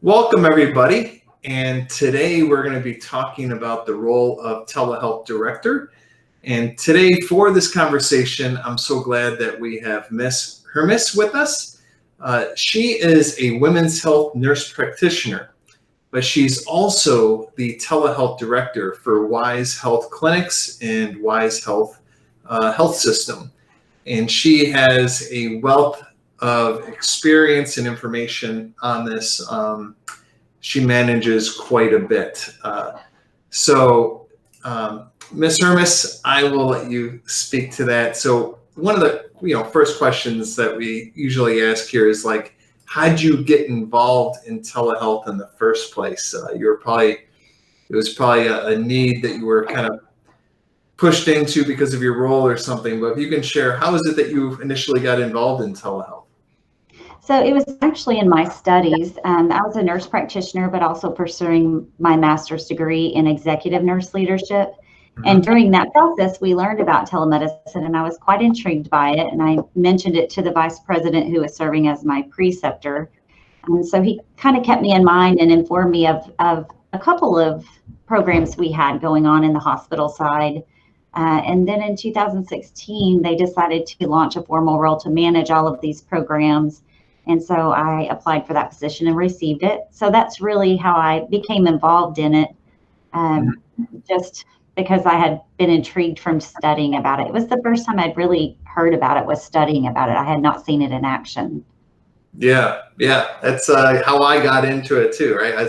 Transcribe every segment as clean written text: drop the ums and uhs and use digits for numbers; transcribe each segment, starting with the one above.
Welcome, everybody. And today we're going to be talking about the role of TeleHealth Director. And today for this conversation, I'm so glad that we have Miss Hermes with us. She is a women's health nurse practitioner, but she's also the TeleHealth Director for Wise Health Clinics and Wise Health Health System. And she has a wealth of experience and information on this. She manages quite a bit. Ms. Hermes, I will let you speak to that. So one of the first questions that we usually ask here is like, how'd you get involved in telehealth in the first place? It was probably a need that you were kind of pushed into because of your role or something, but if you can share, how is it that you initially got involved in telehealth? So it was actually in my studies. I was a nurse practitioner, but also pursuing my master's degree in executive nurse leadership. Mm-hmm. And during that process, we learned about telemedicine, and I was quite intrigued by it. And I mentioned it to the vice president who was serving as my preceptor. And so he kind of kept me in mind and informed me of a couple of programs we had going on in the hospital side. And then in 2016, they decided to launch a formal role to manage all of these programs. And so I applied for that position and received it. So that's really how I became involved in it, just because I had been intrigued from studying about it. It was the first time I'd really heard about it, was studying about it. I had not seen it in action. Yeah. That's how I got into it too, right?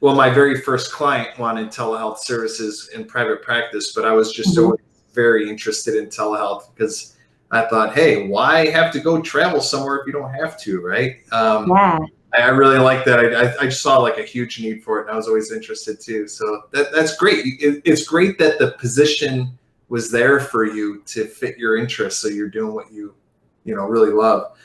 Well, my very first client wanted telehealth services in private practice, but I was just always very interested in telehealth because I thought, hey, why have to go travel somewhere if you don't have to, right? I really like that. I just saw like a huge need for it, and I was always interested too. So that's great. It's great that the position was there for you to fit your interests, so you're doing what you really love.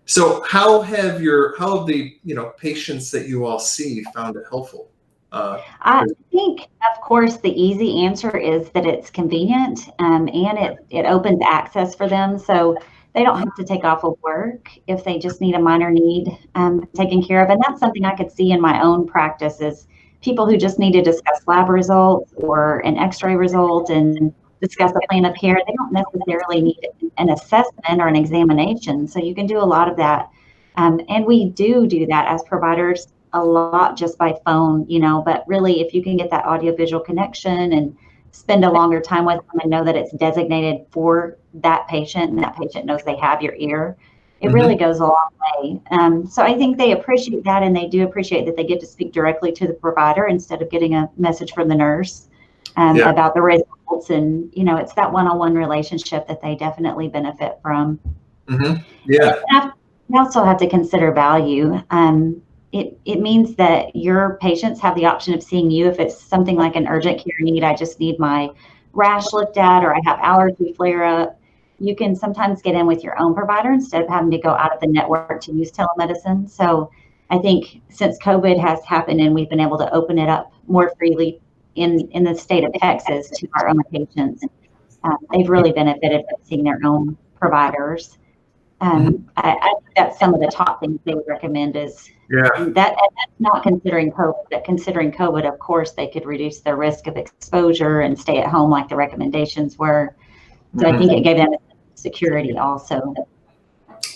So how have the patients that you all see found it helpful? I think, of course, the easy answer is that it's convenient, and it opens access for them. So they don't have to take off of work if they just need a minor need taken care of. And that's something I could see in my own practice, is people who just need to discuss lab results or an x-ray result and discuss a plan of care. They don't necessarily need an assessment or an examination. So you can do a lot of that. And we do that as providers a lot just by phone, but really if you can get that audiovisual connection and spend a longer time with them and know that it's designated for that patient and that patient knows they have your ear, it really goes a long way. So I think they appreciate that, and they do appreciate that they get to speak directly to the provider instead of getting a message from the nurse about the results. And, it's that one-on-one relationship that they definitely benefit from. Yeah. You also have to consider value. It means that your patients have the option of seeing you if it's something like an urgent care need. I just need my rash looked at, or I have allergy flare up. You can sometimes get in with your own provider instead of having to go out of the network to use telemedicine. So I think since COVID has happened and we've been able to open it up more freely in the state of Texas to our own patients, they've really benefited from seeing their own providers. I think that's some of the top things they would recommend is that's not considering COVID, but considering COVID, of course, they could reduce their risk of exposure and stay at home like the recommendations were. So I think it gave them security also.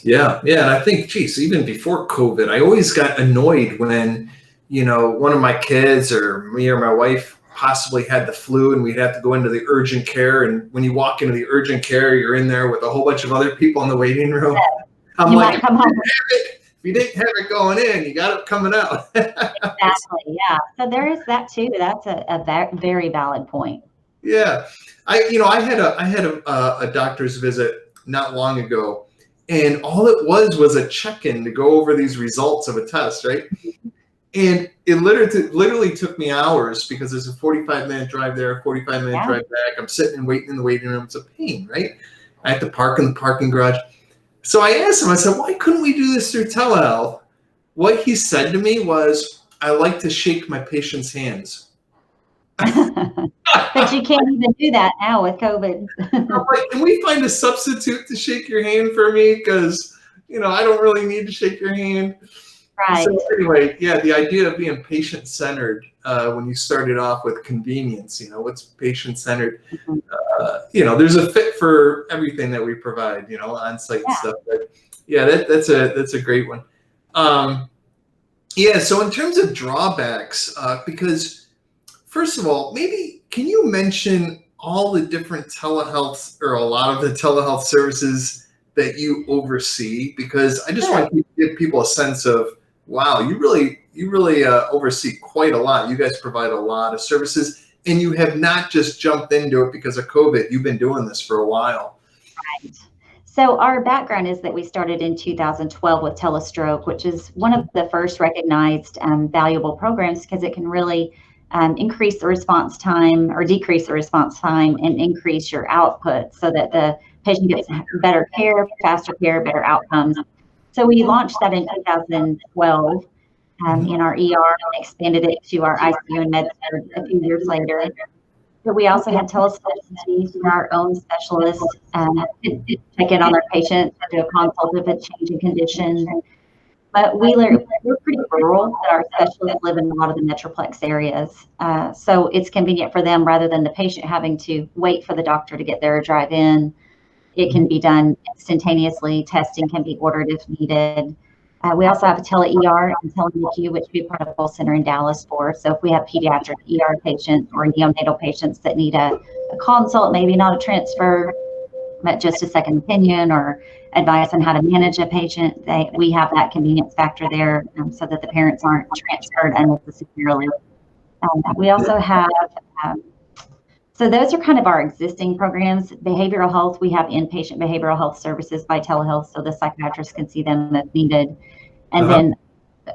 Yeah. And I think, geez, even before COVID, I always got annoyed when, one of my kids or me or my wife possibly had the flu and we'd have to go into the urgent care. And when you walk into the urgent care, you're in there with a whole bunch of other people in the waiting room. I'm like, if you didn't have it going in, you got it coming out. Exactly. Yeah. So there is that too. That's a very valid point. Yeah. I had a doctor's visit not long ago, and all it was a check-in to go over these results of a test, right? And it literally took me hours because there's a 45-minute drive there, 45-minute drive back. I'm sitting and waiting in the waiting room. It's a pain, right? I have to park in the parking garage. So I asked him, I said, why couldn't we do this through telehealth? What he said to me was, I like to shake my patients' hands. But you can't even do that now with COVID. I'm like, can we find a substitute to shake your hand for me? Because, I don't really need to shake your hand. Right. So anyway, yeah, the idea of being patient-centered when you started off with convenience, what's patient-centered? Mhm. There's a fit for everything that we provide, on-site Yeah. stuff. But yeah, that's a great one. Yeah, so in terms of drawbacks, because first of all, maybe can you mention all the different telehealth or a lot of the telehealth services that you oversee? Because I just Sure. want to give people a sense of, wow, you really oversee quite a lot. You guys provide a lot of services, and you have not just jumped into it because of COVID. You've been doing this for a while. Right. So our background is that we started in 2012 with telestroke, which is one of the first recognized valuable programs because it can really increase the response time or decrease the response time and increase your output so that the patient gets better care, faster care, better outcomes. So we launched that in 2012 in our ER and expanded it to our ICU and med surg a few years later. But we also had telespecialties where our own specialists could check in on their patients and do a consult if it's changing condition. But we're pretty rural, but our specialists live in a lot of the metroplex areas. So it's convenient for them rather than the patient having to wait for the doctor to get there or drive in. It can be done instantaneously. Testing can be ordered if needed. We also have a tele-ER and tele-NICU, which we put a full center in Dallas for. So if we have pediatric ER patients or neonatal patients that need a consult, maybe not a transfer, but just a second opinion or advice on how to manage a patient, we have that convenience factor there so that the parents aren't transferred unnecessarily. We also have so those are kind of our existing programs. Behavioral health, we have inpatient behavioral health services by telehealth, so the psychiatrist can see them if needed. And then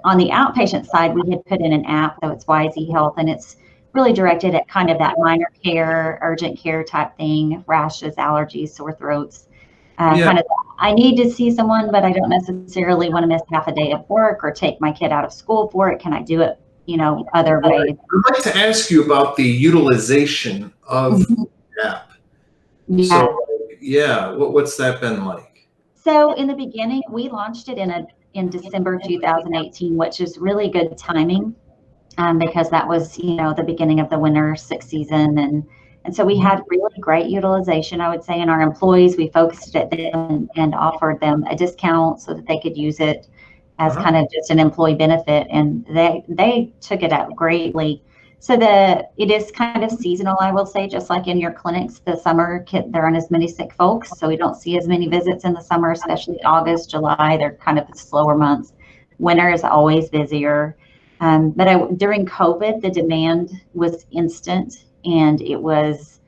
on the outpatient side, we had put in an app, so it's YZ Health, and it's really directed at kind of that minor care, urgent care type thing, rashes, allergies, sore throats. Kind of, I need to see someone, but I don't necessarily want to miss half a day of work or take my kid out of school for it. Can I do it, other ways? I'd like to ask you about the utilization of the app. Yeah. So, yeah, what's that been like? So in the beginning, we launched it in December 2018, which is really good timing because that was, the beginning of the winter sick season. And so we had really great utilization, I would say, in our employees. We focused it at them and offered them a discount so that they could use it as kind of just an employee benefit. And they took it up greatly. So it is kind of seasonal, I will say, just like in your clinics, the summer, there aren't as many sick folks. So we don't see as many visits in the summer, especially August, July. They're kind of slower months. Winter is always busier. But during COVID, the demand was instant and it was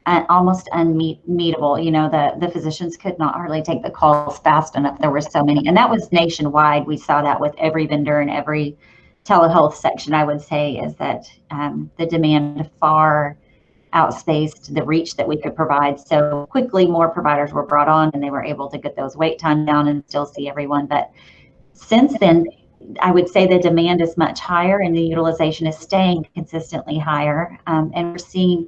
almost unmeetable. The physicians could not hardly take the calls fast enough. There were so many, and that was nationwide. We saw that with every vendor and every telehealth section, I would say, is that the demand far outspaced the reach that we could provide. So quickly, more providers were brought on and they were able to get those wait time down and still see everyone. But since then, I would say the demand is much higher and the utilization is staying consistently higher. And we're seeing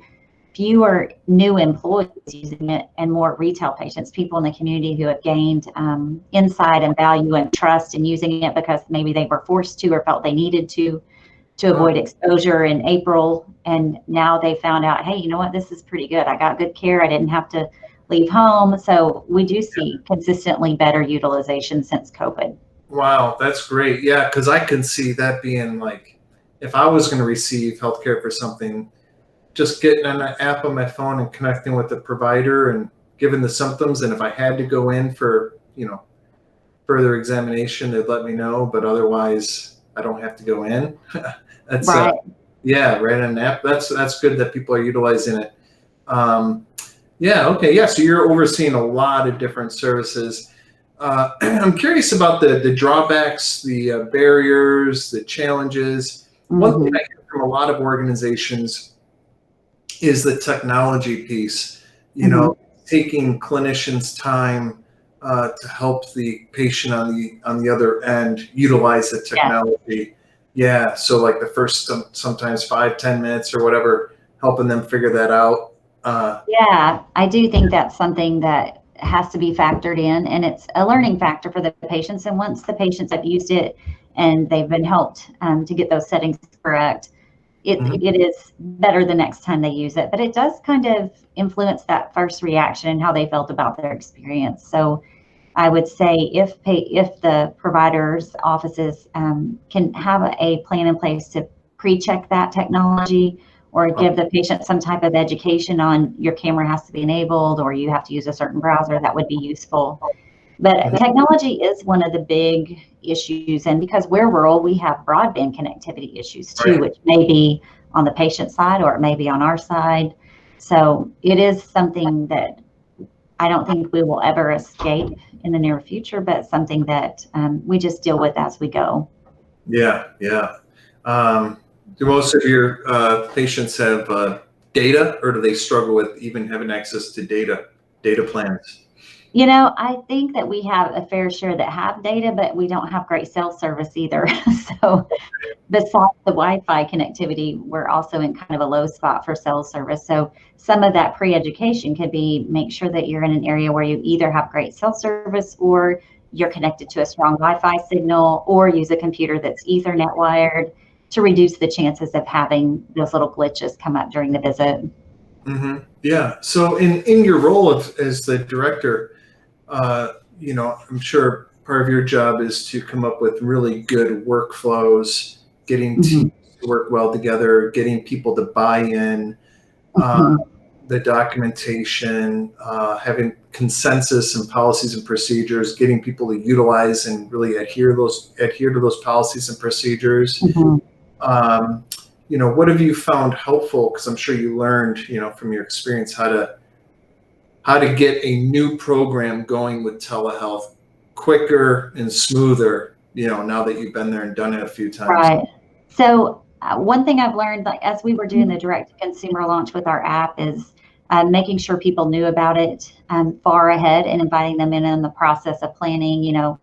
fewer new employees using it and more retail patients, people in the community who have gained insight and value and trust in using it because maybe they were forced to or felt they needed to avoid exposure in April. And now they found out, hey, you know what, this is pretty good. I got good care. I didn't have to leave home. So we do see consistently better utilization since COVID. Wow, that's great. Yeah, because I can see that being like, if I was going to receive healthcare for something, just getting an app on my phone and connecting with the provider and giving the symptoms. And if I had to go in for, further examination, they'd let me know. But otherwise, I don't have to go in. That's right. Right on an app. That's good that people are utilizing it. Yeah. Okay. Yeah. So you're overseeing a lot of different services. I'm curious about the drawbacks, the barriers, the challenges. One thing I hear from a lot of organizations is the technology piece, taking clinicians' time to help the patient on the other end utilize the technology. Yeah. So like the first sometimes 5-10 minutes or whatever, helping them figure that out. Yeah, I do think that's something that has to be factored in, and it's a learning factor for the patients. And once the patients have used it and they've been helped to get those settings correct, it is better the next time they use it. But it does kind of influence that first reaction and how they felt about their experience. So I would say if the providers' offices can have a plan in place to pre-check that technology, or give the patient some type of education on your camera has to be enabled, or you have to use a certain browser, that would be useful. But technology is one of the big issues, and because we're rural, we have broadband connectivity issues too, which may be on the patient side or it may be on our side. So it is something that I don't think we will ever escape in the near future, but something that we just deal with as we go. Yeah, yeah. Do most of your patients have data, or do they struggle with even having access to data plans? You know, I think that we have a fair share that have data, but we don't have great cell service either. So besides the Wi-Fi connectivity, we're also in kind of a low spot for cell service. So some of that pre-education could be make sure that you're in an area where you either have great cell service, or you're connected to a strong Wi-Fi signal, or use a computer that's Ethernet wired, to reduce the chances of having those little glitches come up during the visit. Yeah. So in your role as the director, I'm sure part of your job is to come up with really good workflows, getting teams to work well together, getting people to buy in, the documentation, having consensus and policies and procedures, getting people to utilize and really adhere to those policies and procedures. What have you found helpful? Because I'm sure you learned, from your experience, how to get a new program going with telehealth quicker and smoother, now that you've been there and done it a few times. Right. So one thing I've learned, like as we were doing the direct to consumer launch with our app, is making sure people knew about it far ahead and inviting them in the process of planning.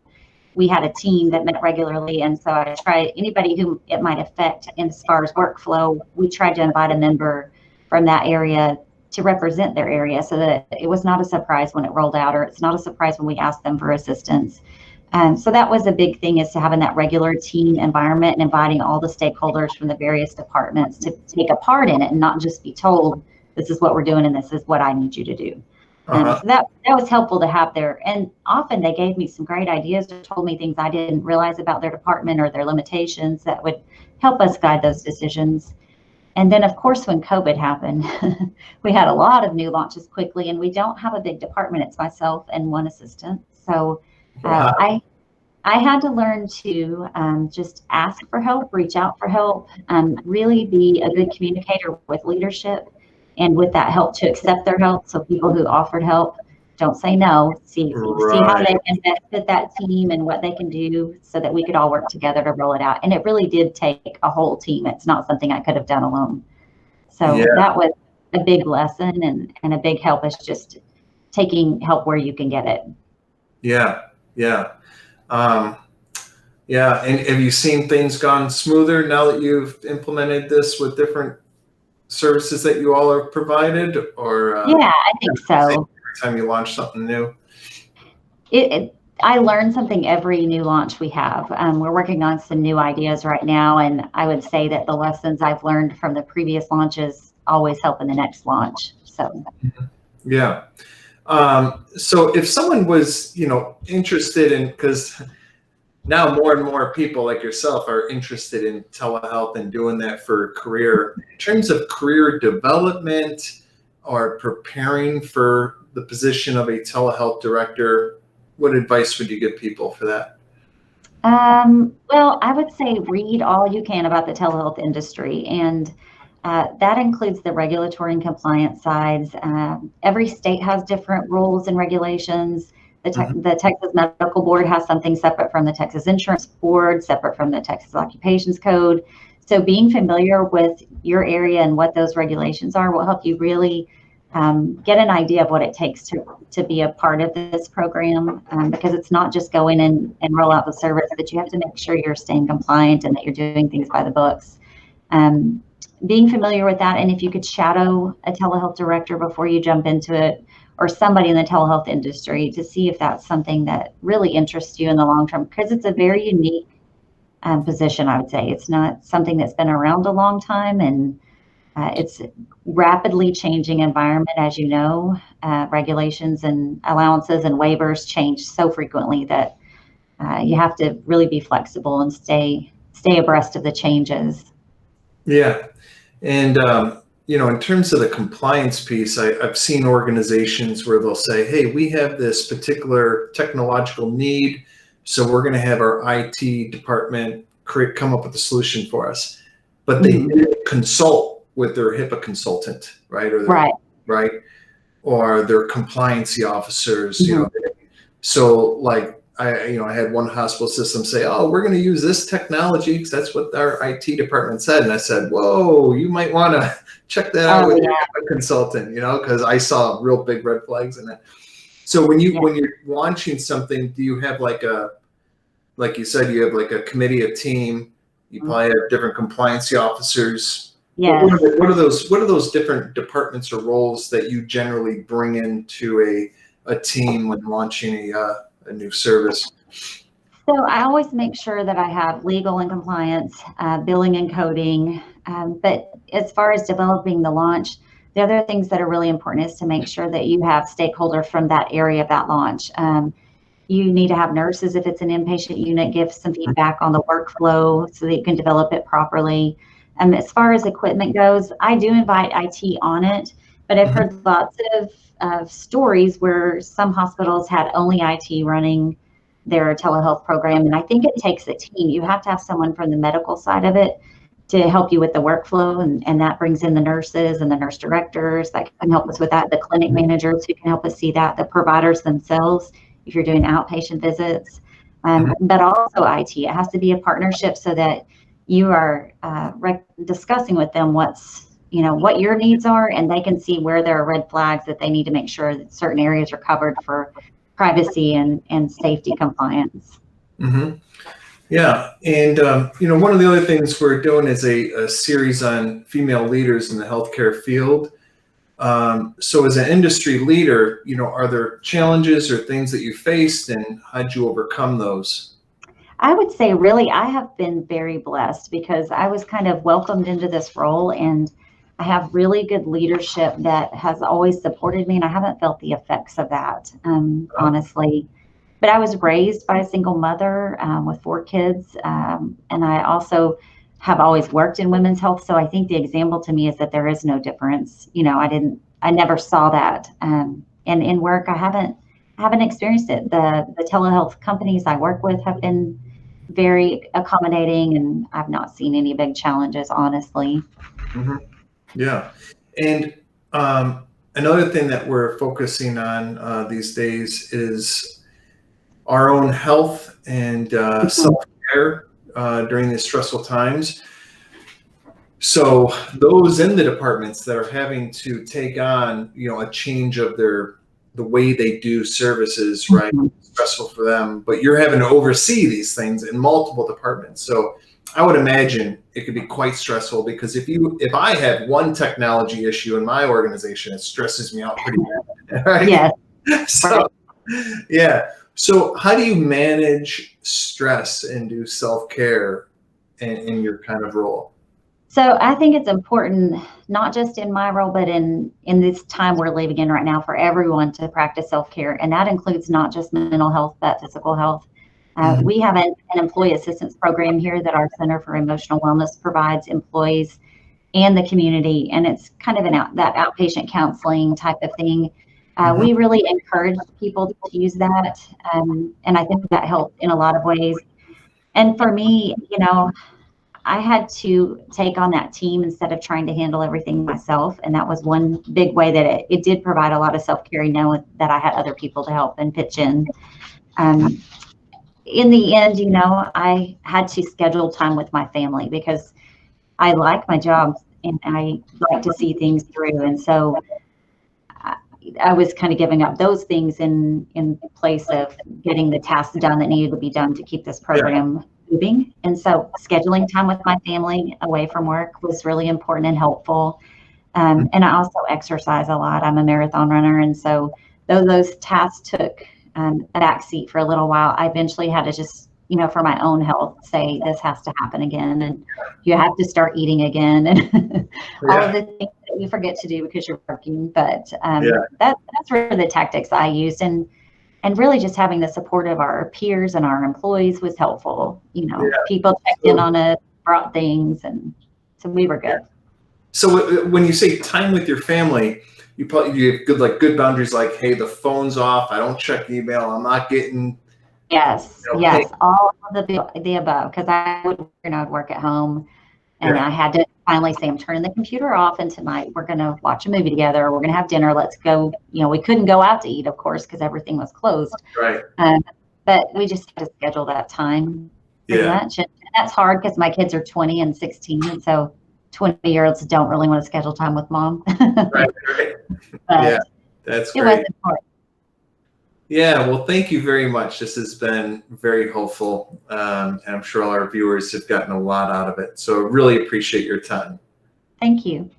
We had a team that met regularly, and so I tried anybody who it might affect as far as workflow. We tried to invite a member from that area to represent their area, so that it was not a surprise when it rolled out, or it's not a surprise when we asked them for assistance. So that was a big thing, is to having that regular team environment and inviting all the stakeholders from the various departments to take a part in it, and not just be told, this is what we're doing and this is what I need you to do. So that was helpful to have there. And often they gave me some great ideas, or told me things I didn't realize about their department or their limitations, that would help us guide those decisions. And then, of course, when COVID happened, we had a lot of new launches quickly, and we don't have a big department. It's myself and one assistant. So I had to learn to just ask for help, reach out for help, really be a good communicator with leadership, and with that help to accept their help. So people who offered help, don't say no. See how they can benefit that team and what they can do, so that we could all work together to roll it out. And it really did take a whole team. It's not something I could have done alone. So that was a big lesson, and a big help is just taking help where you can get it. Yeah. And have you seen things gone smoother now that you've implemented this with different services that you all are provided? Or yeah, I think so. Every time you launch something new, I learn something every new launch we have. We're working on some new ideas right now, and I would say that the lessons I've learned from the previous launches always help in the next launch. So yeah. So if someone was, interested in, because now more and more people like yourself are interested in telehealth and doing that for a career, in terms of career development or preparing for the position of a telehealth director, what advice would you give people for that? Well, I would say read all you can about the telehealth industry, and that includes the regulatory and compliance sides. Every state has different rules and regulations. The Texas Medical Board has something separate from the Texas Insurance Board, separate from the Texas Occupations Code. So being familiar with your area and what those regulations are will help you really get an idea of what it takes to be a part of this program, because it's not just go in and roll out the service, but you have to make sure you're staying compliant and that you're doing things by the books. Being familiar with that, and if you could shadow a telehealth director before you jump into it, or somebody in the telehealth industry, to see if that's something that really interests you in the long term, because it's a very unique position, I would say. It's not something that's been around a long time, and it's rapidly changing environment, as you know. Regulations and allowances and waivers change so frequently that you have to really be flexible and stay abreast of the changes. Yeah. And, in terms of the compliance piece, I've seen organizations where they'll say, hey, we have this particular technological need, so we're going to have our IT department come up with a solution for us. But they didn't consult with their HIPAA consultant, right? Right. Or their compliancy officers, So like, I had one hospital system say, oh, we're going to use this technology because that's what our IT department said. And I said, whoa, you might want to check that out with your consultant, because I saw real big red flags in it. So when you're launching something, do you have like you said, you have like a committee, a team, you probably have different compliancy officers. Yes. What are those different departments or roles that you generally bring into a team when launching a new service? So I always make sure that I have legal and compliance, billing and coding. But as far as developing the launch, the other things that are really important is to make sure that you have stakeholders from that area of that launch. You need to have nurses if it's an inpatient unit, give some feedback on the workflow so that you can develop it properly. As far as equipment goes, I do invite IT on it, but I've heard lots of stories where some hospitals had only IT running their telehealth program. And I think it takes a team. You have to have someone from the medical side of it to help you with the workflow. And that brings in the nurses and the nurse directors that can help us with that, the clinic managers who can help us see that, the providers themselves, if you're doing outpatient visits, but also IT. It has to be a partnership so that you are discussing with them what your needs are, and they can see where there are red flags that they need to make sure that certain areas are covered for privacy and safety compliance. Yeah. And, one of the other things we're doing is a series on female leaders in the healthcare field. So as an industry leader, are there challenges or things that you faced, and how'd you overcome those? I would say really I have been very blessed because I was kind of welcomed into this role, and I have really good leadership that has always supported me, and I haven't felt the effects of that, honestly. But I was raised by a single mother with 4 kids, and I also have always worked in women's health. So I think the example to me is that there is no difference. I never saw that. And in work, I haven't experienced it. The telehealth companies I work with have been very accommodating, and I've not seen any big challenges, honestly. Yeah. And another thing that we're focusing on these days is our own health and self-care during these stressful times. So those in the departments that are having to take on, a change of the way they do services, right? Stressful for them, but you're having to oversee these things in multiple departments. So I would imagine it could be quite stressful, because if I have one technology issue in my organization, it stresses me out pretty bad, right? Yes. So, yeah. So how do you manage stress and do self-care in your kind of role? So I think it's important, not just in my role, but in this time we're living in right now, for everyone to practice self-care. And that includes not just mental health, but physical health. We have an employee assistance program here that our Center for Emotional Wellness provides employees and the community. And it's kind of that outpatient counseling type of thing. We really encourage people to use that. And I think that helped in a lot of ways. And for me, I had to take on that team instead of trying to handle everything myself. And that was one big way that it did provide a lot of self-care, knowing that I had other people to help and pitch in. In the end, I had to schedule time with my family because I like my job and I like to see things through. And so I was kind of giving up those things in place of getting the tasks done that needed to be done to keep this program moving. And so scheduling time with my family away from work was really important and helpful. And I also exercise a lot. I'm a marathon runner. And so though those tasks took a backseat for a little while, I eventually had to just for my own health, say this has to happen again, and you have to start eating again, and all of the things that you forget to do because you're working. But that's really the tactics I used, and really just having the support of our peers and our employees was helpful. People checked in on us, brought things, and so we were good. So when you say time with your family, you have good boundaries, like, hey, the phone's off, I don't check email, I'm not getting. Yes, all of the above, because I would work at home, and I had to finally say, I'm turning the computer off, and tonight we're going to watch a movie together, or we're going to have dinner, let's go. We couldn't go out to eat, of course, because everything was closed. Right. But we just had to schedule that time pretty much. And that's hard because my kids are 20 and 16, and so 20-year-olds don't really want to schedule time with mom. Right. Yeah, that's great. It wasn't hard. Yeah, well, thank you very much. This has been very helpful, and I'm sure all our viewers have gotten a lot out of it. So really appreciate your time. Thank you.